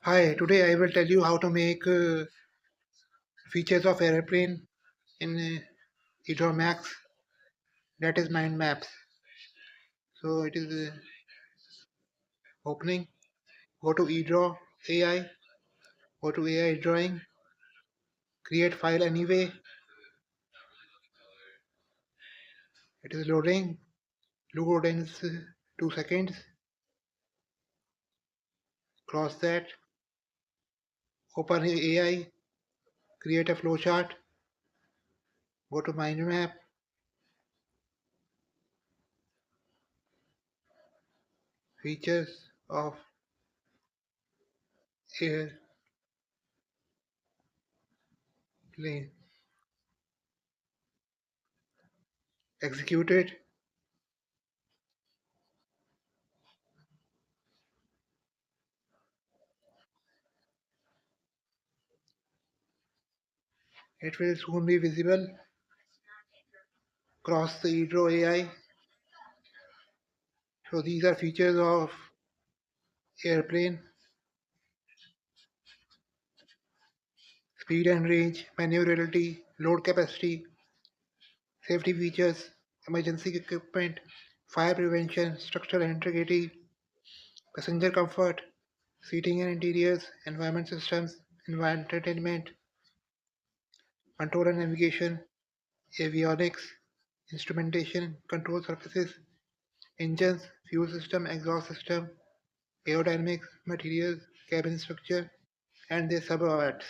Hi, today I will tell you how to make features of airplane in EdrawMax, that is mind maps. So it is opening. Go to Edraw AI, go to AI drawing, create file anyway. It is loading. Load in 2 seconds. Cross that. Open AI, create a flowchart. Go to mind map. Features of airplane. Execute it. It will soon be visible. Cross the Edraw AI. So these are features of airplane: speed and range, maneuverability, load capacity, safety features, emergency equipment, fire prevention, structural integrity, passenger comfort, seating and interiors, environment systems, entertainment, control and navigation, avionics, instrumentation, control surfaces, engines, fuel system, exhaust system, aerodynamics, materials, cabin structure, and their subparts.